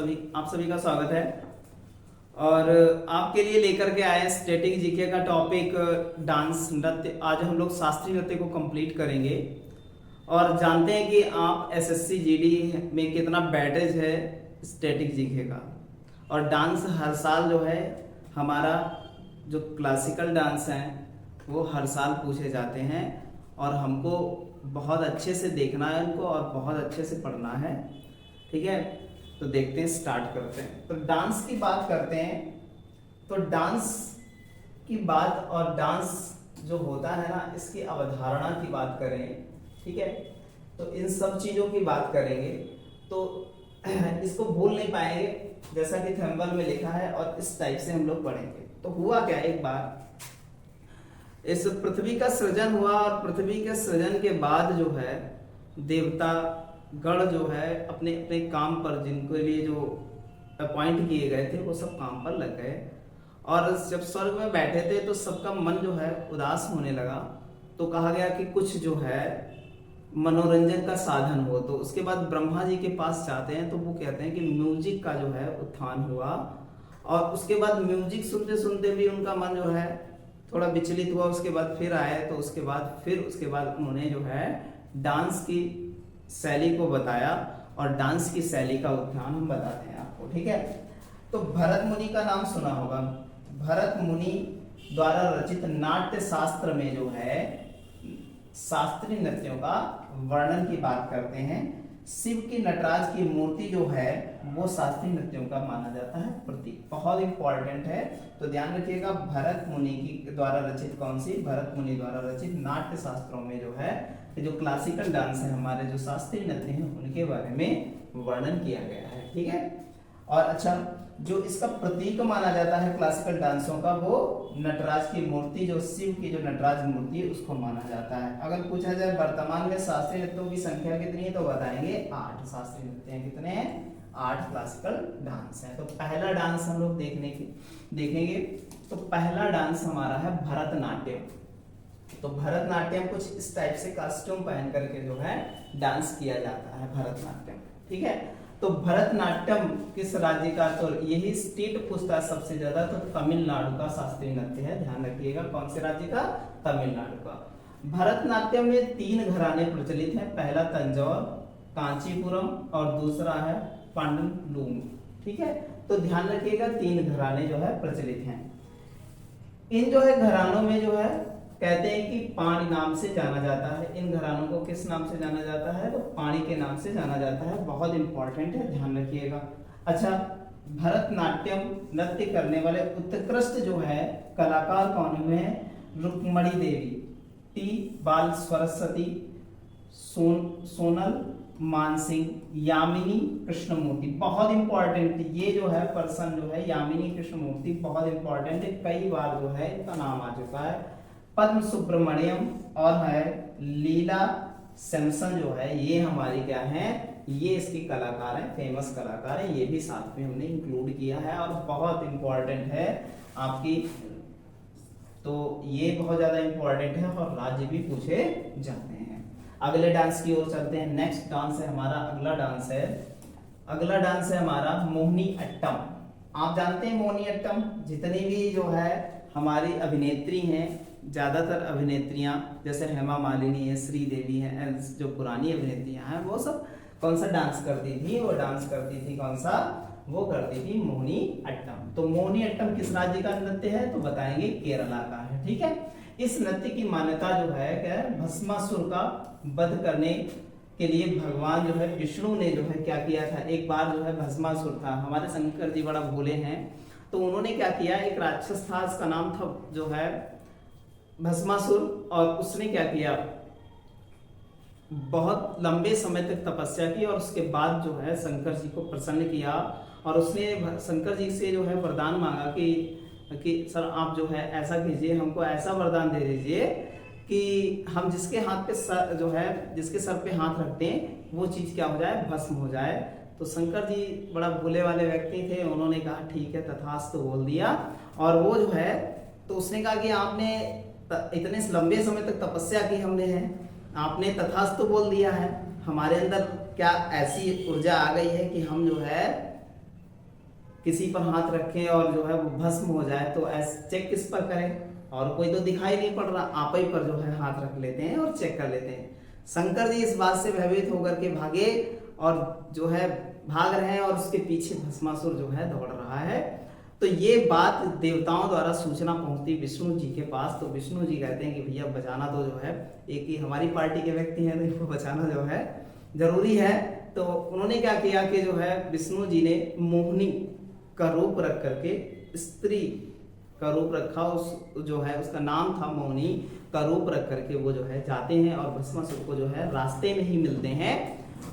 आप सभी का स्वागत है। और आपके लिए लेकर के आए स्टैटिक जीके का टॉपिक डांस नृत्य। आज हम लोग शास्त्रीय नृत्य को कंप्लीट करेंगे और जानते हैं कि आप एसएससी जीडी में कितना बैटेज है स्टैटिक जीके का। और डांस हर साल जो है हमारा जो क्लासिकल डांस हैं वो हर साल पूछे जाते हैं और हमको बहुत अच्छे से देखना है उनको और बहुत अच्छे से पढ़ना है। ठीक है, तो देखते हैं, स्टार्ट करते हैं। तो डांस की बात करते हैं। तो डांस की बात और डांस जो होता है ना, इसकी अवधारणा की बात करें, ठीक है, तो इन सब चीजों की बात करेंगे तो इसको भूल नहीं पाएंगे, जैसा कि थंबनेल में लिखा है और इस टाइप से हम लोग पढ़ेंगे। तो हुआ क्या, एक बार इस पृथ्वी का सृजन हुआ और पृथ्वी के सृजन के बाद जो है देवता गण जो है अपने अपने काम पर, जिनके लिए जो अपॉइंट किए गए थे वो सब काम पर लग गए। और जब स्वर्ग में बैठे थे तो सबका मन जो है उदास होने लगा। तो कहा गया कि कुछ जो है मनोरंजन का साधन हो। तो उसके बाद ब्रह्मा जी के पास जाते हैं तो वो कहते हैं कि म्यूजिक का जो है उत्थान हुआ। और उसके बाद म्यूजिक सुनते सुनते भी उनका मन जो है थोड़ा विचलित हुआ। उसके बाद फिर आए तो उसके बाद उन्होंने जो है डांस की शैली को बताया और डांस की शैली का उत्थान हम बताते हैं आपको। ठीक है, तो भरत मुनि का नाम सुना होगा। भरत मुनि द्वारा रचित नाट्य शास्त्र में जो है शास्त्रीय नृत्यों का वर्णन की बात करते हैं। शिव की नटराज की मूर्ति जो है वो शास्त्रीय नृत्यों का माना जाता है प्रतीक। बहुत इंपॉर्टेंट है, तो ध्यान रखिएगा। भरत मुनि की द्वारा रचित कौन सी? भरत मुनि द्वारा रचित नाट्य शास्त्रों में जो है जो क्लासिकल डांस है, हमारे जो शास्त्रीय नृत्य हैं, उनके बारे में वर्णन किया गया है। ठीक है, और अच्छा, जो इसका प्रतीक माना जाता है क्लासिकल डांसों का, वो नटराज की मूर्ति, जो शिव की जो नटराज मूर्ति है उसको माना जाता है। अगर पूछा जाए वर्तमान में शास्त्रीय नृत्यों की संख्या कितनी है तो बताएंगे 8 शास्त्रीय नृत्य हैं। कितने हैं? 8 क्लासिकल डांस है। तो पहला डांस हम लोग देखेंगे। तो पहला डांस हमारा है भरतनाट्यम। तो भरतनाट्यम कुछ इस टाइप से कॉस्ट्यूम पहन करके जो है डांस किया जाता है भरतनाट्यम। ठीक है, तो भरतनाट्यम किस राज्य का? तो यही स्टेट पूछता है सबसे ज्यादा, तो तमिलनाडु का शास्त्रीय नृत्य है। ध्यान रखिएगा, कौन से राज्य का? तमिलनाडु का। भरतनाट्यम में 3 घराने प्रचलित हैं। पहला तंजौर, कांचीपुरम और दूसरा है पांडलूम। ठीक है, तो ध्यान रखिएगा 3 घराने जो है प्रचलित हैं। इन जो है घरानों में जो है कहते हैं कि पाणी नाम से जाना जाता है। इन घरानों को किस नाम से जाना जाता है? तो पाणी के नाम से जाना जाता है। बहुत इंपॉर्टेंट है, ध्यान रखिएगा। अच्छा, भरतनाट्यम नृत्य करने वाले उत्कृष्ट जो है कलाकार कौन हुए हैं? रुक्मणी देवी, टी बाल सरस्वती, सोनल मानसिंह, यामिनी कृष्णमूर्ति। बहुत इंपॉर्टेंट ये जो है पर्सन जो है यामिनी कृष्णमूर्ति, बहुत इंपॉर्टेंट है, कई बार जो है इनका नाम आ चुका है। पद्म सुब्रमण्यम और है लीला सैमसन जो है, ये हमारी क्या है? ये इसकी कलाकार हैं, फेमस कलाकार हैं। ये भी साथ में हमने इंक्लूड किया है और बहुत इंपॉर्टेंट है आपकी। तो ये बहुत ज्यादा इंपॉर्टेंट है और राज्य भी पूछे जाते हैं। अगले डांस की ओर चलते हैं। नेक्स्ट डांस है हमारा, अगला डांस है हमारा मोहिनी अट्टम। आप जानते हैं मोहिनी अट्टम? जितनी भी जो है हमारी अभिनेत्री हैं, ज्यादातर अभिनेत्रियां जैसे हेमा मालिनी है, श्रीदेवी है, जो पुरानी अभिनेत्रियां हैं, वो सब कौन सा डांस करती थी? वो डांस करती थी कौन सा? वो करती थी मोहिनी अट्टम। तो मोहिनी अट्टम किस राज्य का नृत्य है? तो बताएंगे केरला का है। ठीक है, इस नृत्य की मान्यता जो है क्या है? भस्मासुर का वध करने के लिए भगवान जो है विष्णु ने जो है क्या किया था? एक बार जो है भस्मासुर था, हमारे शंकर जी बड़ा भोले हैं, तो उन्होंने क्या किया? एक राक्षस था, उसका नाम था जो है भस्मासुर, और उसने क्या किया? बहुत लंबे समय तक तपस्या की और उसके बाद जो है शंकर जी को प्रसन्न किया और उसने शंकर जी से जो है वरदान मांगा कि सर आप जो है ऐसा कीजिए, हमको ऐसा वरदान दे दीजिए कि हम जिसके हाथ पे सर जो है, जिसके सर पे हाथ रखते हैं वो चीज क्या हो जाए? भस्म हो जाए। तो शंकर जी बड़ा भोले वाले व्यक्ति थे, उन्होंने कहा ठीक है, तथास्तु बोल दिया। और वो जो है, तो उसने कहा कि आपने इतने लंबे समय तक तपस्या की हमने है, आपने तथास्तु बोल दिया है, हमारे अंदर क्या ऐसी ऊर्जा आ गई है कि हम जो है किसी पर हाथ रखें और जो है वो भस्म हो जाए तो ऐसे चेक किस पर करें, और कोई तो दिखाई नहीं पड़ रहा, आप ही पर जो है हाथ रख लेते हैं और चेक कर लेते हैं। शंकर जी इस बात से भयभीत होकर के भागे और जो है भाग रहे हैं और उसके पीछे भस्मासुर जो है दौड़ रहा है। तो ये बात देवताओं द्वारा सूचना पहुंचती विष्णु जी के पास। तो विष्णु जी कहते हैं कि भैया बचाना तो जो है, एक ही हमारी पार्टी के व्यक्ति हैं तो इनको बचाना जो है जरूरी है। तो उन्होंने क्या किया कि जो है विष्णु जी ने मोहिनी का रूप रख करके, स्त्री का रूप रखा, उस जो है उसका नाम था मोहिनी का रूप रख करके वो जो है जाते हैं और भस्मासुर को जो है रास्ते में ही मिलते हैं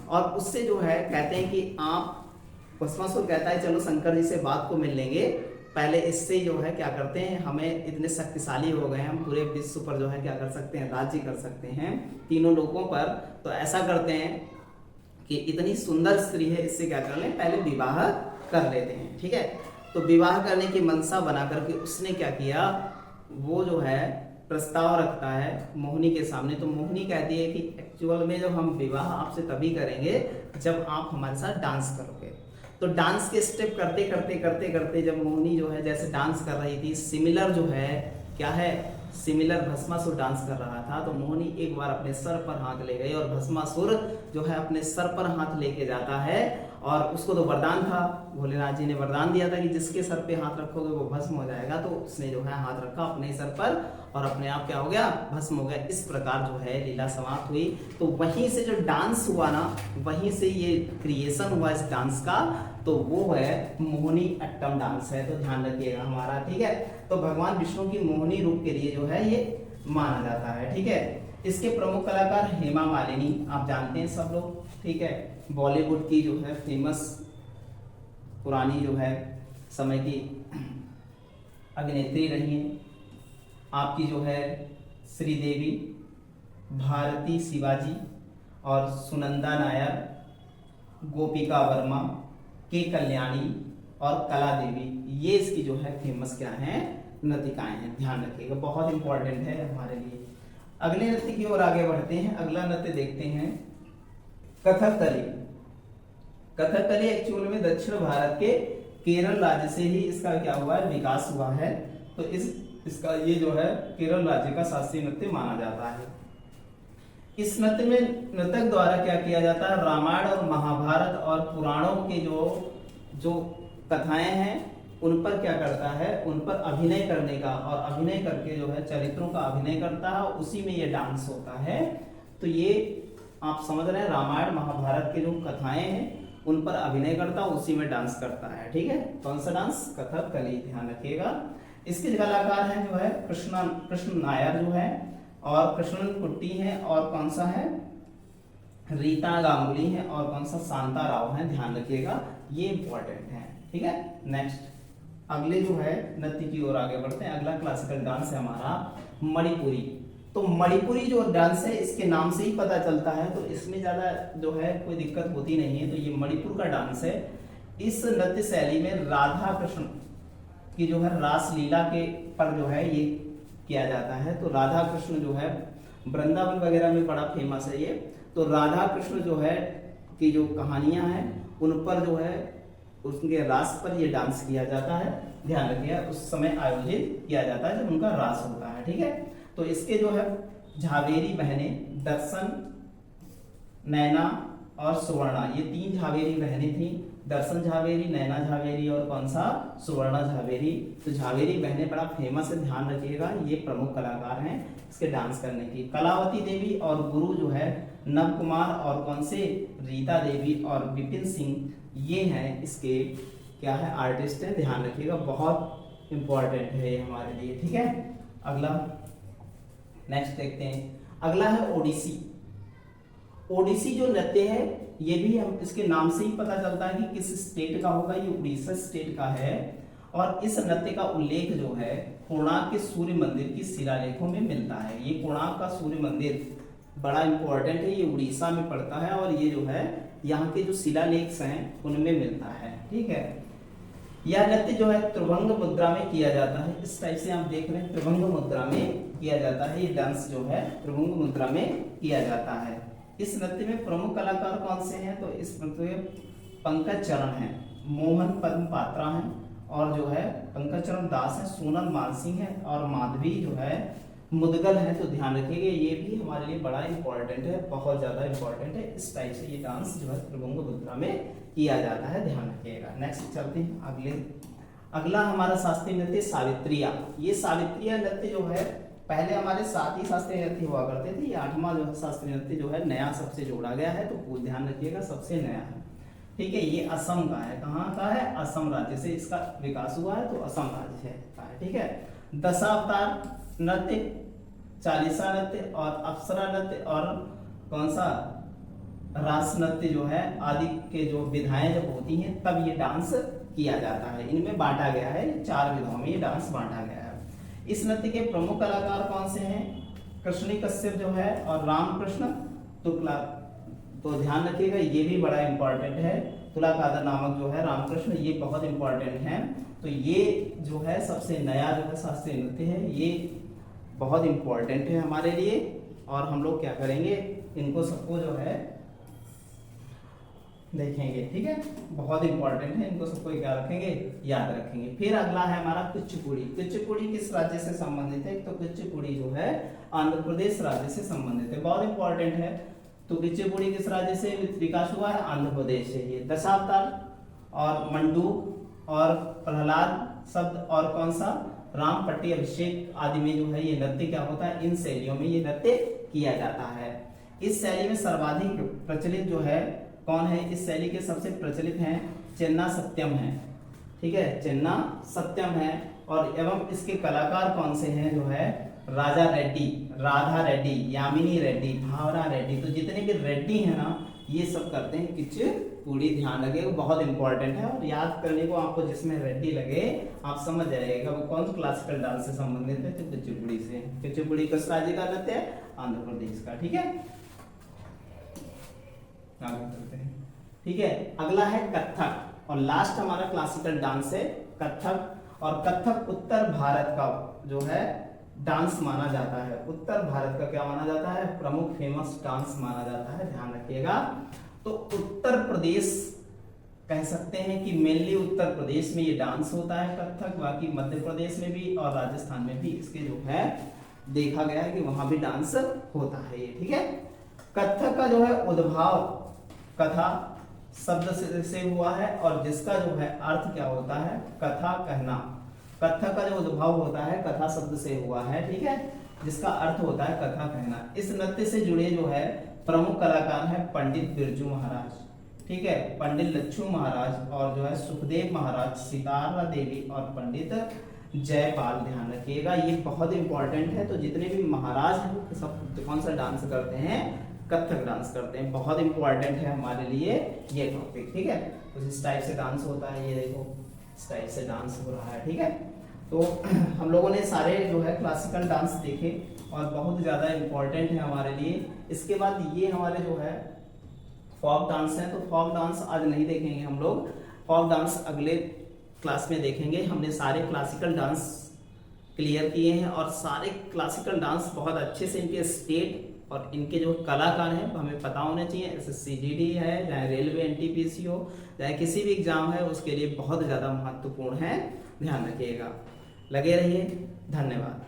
और उससे जो है कहते हैं कि आप, भस्मासुर कहता है चलो शंकर जी से बात को मिल लेंगे, पहले इससे जो है क्या करते हैं, हमें इतने शक्तिशाली हो गए हैं, हम पूरे विश्व पर जो है क्या कर सकते हैं, राज्य कर सकते हैं तीनों लोगों पर। तो ऐसा करते हैं कि इतनी सुंदर स्त्री है, इससे क्या कर लें, पहले विवाह कर लेते हैं। ठीक है, तो विवाह करने की मनसा बना करके उसने क्या किया, वो जो है प्रस्ताव रखता है मोहिनी के सामने। तो मोहिनी कहती है कि एक्चुअल में जब हम विवाह आपसे तभी करेंगे जब आप हमारे साथ डांस करोगे। तो डांस के स्टेप करते करते करते करते जब मोहिनी जो है जैसे डांस कर रही थी, सिमिलर जो है क्या है, सिमिलर भस्मासुर डांस कर रहा था। तो मोहिनी एक बार अपने सर पर हाथ ले गई और भस्मासुर जो है अपने सर पर हाथ लेके जाता है। और उसको तो वरदान था, भोलेनाथ जी ने वरदान दिया था कि जिसके सर पे हाथ रखोगे वो भस्म हो जाएगा। तो उसने जो है हाथ रखा अपने सर पर और अपने आप क्या हो गया, भस्म हो गया। इस प्रकार जो है लीला समाप्त हुई। तो वहीं से जो डांस हुआ ना, वहीं से ये क्रिएशन हुआ इस डांस का, तो वो है मोहिनी अट्टम डांस है। तो ध्यान रखिएगा हमारा, ठीक है। तो भगवान विष्णु की मोहिनी रूप के लिए जो है ये माना जाता है, ठीक है। इसके प्रमुख कलाकार हेमा मालिनी, आप जानते हैं सब लोग, ठीक है, बॉलीवुड की जो है फेमस पुरानी जो है समय की अभिनेत्री रही हैं। आपकी जो है श्रीदेवी, भारती शिवाजी और सुनंदा नायर, गोपिका वर्मा, के कल्याणी और कला देवी, ये इसकी जो है फेमस क्या है, नृतिकाएं हैं। ध्यान रखिएगा, बहुत इंपॉर्टेंट है हमारे लिए। अगले नृत्य की ओर आगे बढ़ते हैं। अगला नृत्य देखते हैं कथकली। कथकली एक्चुअल में दक्षिण भारत के केरल राज्य से ही इसका क्या हुआ है, विकास हुआ है। तो इसका ये जो है केरल राज्य का शास्त्रीय नृत्य माना जाता है। इस नृत्य में नर्तक द्वारा क्या किया जाता है, रामायण और महाभारत और पुराणों के जो कथाएं हैं उन पर क्या करता है, उन पर अभिनय करने का, और अभिनय करके जो है चरित्रों का अभिनय करता है, उसी में ये डांस होता है। तो ये आप समझ रहे हैं, रामायण महाभारत के जो कथाएं हैं उन पर अभिनय करता है, उसी में डांस करता है, ठीक है। कौन सा डांस, कथकली, ध्यान रखिएगा। इसके कलाकार हैं जो है कृष्ण नायर जो है, और कृष्णन कुट्टी है, और कौन सा है, रीता गांगुली है, और कौन सा, शांता राव है। ध्यान रखिएगा, ये इंपॉर्टेंट है, ठीक है। नेक्स्ट अगले जो है नृत्य की ओर आगे बढ़ते हैं। अगला क्लासिकल डांस है हमारा मणिपुरी। तो मणिपुरी जो डांस है इसके नाम से ही पता चलता है, तो इसमें ज्यादा जो है कोई दिक्कत होती नहीं है। तो ये मणिपुर का डांस है। इस नृत्य शैली में राधा कृष्ण की जो है रासलीला के पर जो है ये किया जाता है। तो राधा कृष्ण जो है वृंदावन वगैरह में बड़ा फेमस है ये। तो राधा कृष्ण जो है की जो कहानियां हैं उन पर जो है उनके रास पर ये डांस किया जाता है। ध्यान रखिएगा, उस समय आयोजित किया जाता है जब उनका रास होता है, ठीक है। तो इसके जो है झावेरी बहनें दर्शन, नैना और सुवर्णा, ये तीन झावेरी बहनें थी। दर्शन झावेरी, नैना झावेरी और कौन सा, सुवर्णा झावेरी। तो झावेरी बहनें बड़ा फेमस है, ध्यान रखिएगा, ये प्रमुख कलाकार हैं इसके डांस करने की। कलावती देवी और गुरु जो है नव कुमार और कौन से, रीता देवी और विपिन सिंह, ये हैं इसके क्या है, आर्टिस्ट है। ध्यान रखिएगा, बहुत इंपॉर्टेंट है ये हमारे लिए, ठीक है। अगला नेक्स्ट देखते हैं। अगला है ओडिसी। ओडिसी जो नृत्य है ये भी हम इसके नाम से ही पता चलता है कि किस स्टेट का होगा, ये उड़ीसा स्टेट का है। और इस नृत्य का उल्लेख जो है कोणार्क के सूर्य मंदिर की शिलालेखों में मिलता है। ये कोणार्क का सूर्य मंदिर बड़ा इंपॉर्टेंट है, ये उड़ीसा में पड़ता है, और ये जो है यहाँ के जो शिलालेख हैं उनमें मिलता है, ठीक है। यह नृत्य जो है त्रिभंग मुद्रा में किया जाता है। इस टाइप से आप देख रहे हैं, त्रिभंग मुद्रा में किया जाता है। ये डांस जो है त्रिभंग मुद्रा में किया जाता है। इस नृत्य में प्रमुख कलाकार कौन से हैं, तो इस नृत्य में पंकज चरण हैं। मोहन पद्म पात्रा हैं, और जो है पंकज चरण दास है, सोनल मानसिंह है, और माधवी जो है मुदगल है। तो ध्यान रखिएगा, ये भी हमारे लिए बड़ा इंपॉर्टेंट है, बहुत ज्यादा इंपॉर्टेंट है। इस टाइप से ये डांस जो है त्रिभंग मुद्रा में किया जाता है, ध्यान रखिएगा। नेक्स्ट चलते हैं अगला हमारा शास्त्रीय नृत्य सावित्रिया। ये सावित्रिया नृत्य जो है पहले हमारे 7 ही शास्त्रीय नृत्य हुआ करते थे, ये 8वां जो है शास्त्रीय नृत्य जो है नया सबसे जोड़ा गया है, तो ध्यान रखिएगा सबसे नया है, ठीक है। ये असम का है, कहाँ का है? असम राज्य से इसका विकास हुआ है, तो असम राज्य है, ठीक है। दशावतार नृत्य, चालीसा नृत्य और अप्सरा नृत्य और कौन सा रास नृत्य जो है आदि के जो विधाएं जब होती हैं तब ये डांस किया जाता है। इनमें बांटा गया है, 4 विधाओं में ये डांस बांटा गया है। इस नृत्य के प्रमुख कलाकार कौन से हैं? कृष्णी कश्यप जो है और रामकृष्ण तुकला। तो ध्यान रखिएगा, ये भी बड़ा इंपॉर्टेंट है। तुलाकादर नामक जो है रामकृष्ण, ये बहुत इंपॉर्टेंट है। तो ये जो है सबसे नया जो है शास्त्रीय नृत्य है, ये बहुत इंपॉर्टेंट है हमारे लिए। और हम लोग क्या करेंगे, इनको सबको जो है देखेंगे, ठीक है। बहुत इंपॉर्टेंट है, इनको सबको क्या रखेंगे, याद रखेंगे। फिर अगला है हमारा कुचिपुड़ी। कुचिपुड़ी किस राज्य से संबंधित है? तो कुचिपुड़ी जो है आंध्र प्रदेश राज्य से संबंधित है, बहुत इंपॉर्टेंट है। तो कुचिपुड़ी किस राज्य से विकास हुआ है? आंध्र प्रदेश से। ये दशावतार और मंडूक और प्रहलाद शब्द और कौन सा रामपट्टी अभिषेक आदि में जो है ये नृत्य क्या होता है, इन शैलियों में ये नृत्य किया जाता है। इस शैली में सर्वाधिक प्रचलित जो है कौन है? इस शैली के सबसे प्रचलित हैं चेन्ना सत्यम है, ठीक है, चेन्ना सत्यम है। और एवं इसके कलाकार कौन से हैं? जो है राजा रेड्डी, राधा रेड्डी, यामिनी रेड्डी, भावरा रेड्डी। तो जितने भी रेड्डी हैं ना, ये सब करते हैं कुचिपुड़ी, ध्यान रखिएगा, बहुत इंपॉर्टेंट है। और याद करने को आपको जिसमें रेड्डी लगे आप समझ जाइएगा वो कौन क्लासिकल डांस से संबंधित है, तो कुचिपुड़ी से। कुचिपुड़ी किस राज्य का नृत्य है? आंध्र प्रदेश का, ठीक है। आगे चलते हैं, ठीक है। अगला है कथक, और लास्ट हमारा क्लासिकल डांस है कथक। और कथक उत्तर भारत का जो है डांस माना जाता है, उत्तर भारत का क्या माना जाता है? प्रमुख फेमस डांस माना जाता है, ध्यान रखिएगा। तो उत्तर प्रदेश कह सकते हैं कि मेनली उत्तर प्रदेश में ये डांस होता है कथक, बाकी मध्य प्रदेश में भी और राजस्थान में भी इसके जो है देखा गया है कि वहां भी डांस होता है ये, ठीक है। कथक का जो है उद्भव कथा शब्द से हुआ है, और जिसका जो है अर्थ क्या होता है? कथा कहना। कथक का जो उद्भव होता है कथा शब्द से हुआ है, ठीक है, जिसका अर्थ होता है कथा कहना। इस नृत्य से जुड़े जो है प्रमुख कलाकार हैं पंडित बिरजू महाराज, ठीक है, पंडित लच्छू महाराज, और जो है सुखदेव महाराज, सितारा देवी और पंडित जयपाल। ध्यान रखिएगा, ये बहुत इंपॉर्टेंट है। तो जितने भी महाराज हैं वो सब कौन सा डांस करते हैं? कथक डांस करते हैं, बहुत इंपॉर्टेंट है हमारे लिए ये टॉपिक, ठीक है। कुछ इस टाइप से डांस होता है, ये देखो इस टाइप से डांस हो रहा है, ठीक है। तो हम लोगों ने सारे जो है क्लासिकल डांस देखे और बहुत ज़्यादा इंपॉर्टेंट है हमारे लिए। इसके बाद ये हमारे जो है फॉक डांस है, तो फॉक डांस आज नहीं देखेंगे हम लोग, फॉक डांस अगले क्लास में देखेंगे। हमने सारे क्लासिकल डांस क्लियर किए हैं, और सारे क्लासिकल डांस बहुत अच्छे से इनके स्टेट और इनके जो कलाकार हैं हमें पता होने चाहिए। SSC GD है, चाहे रेलवे NTPC हो, चाहे किसी भी एग्जाम है, उसके लिए बहुत ज़्यादा महत्वपूर्ण है, ध्यान रखिएगा। लगे रहिए, धन्यवाद।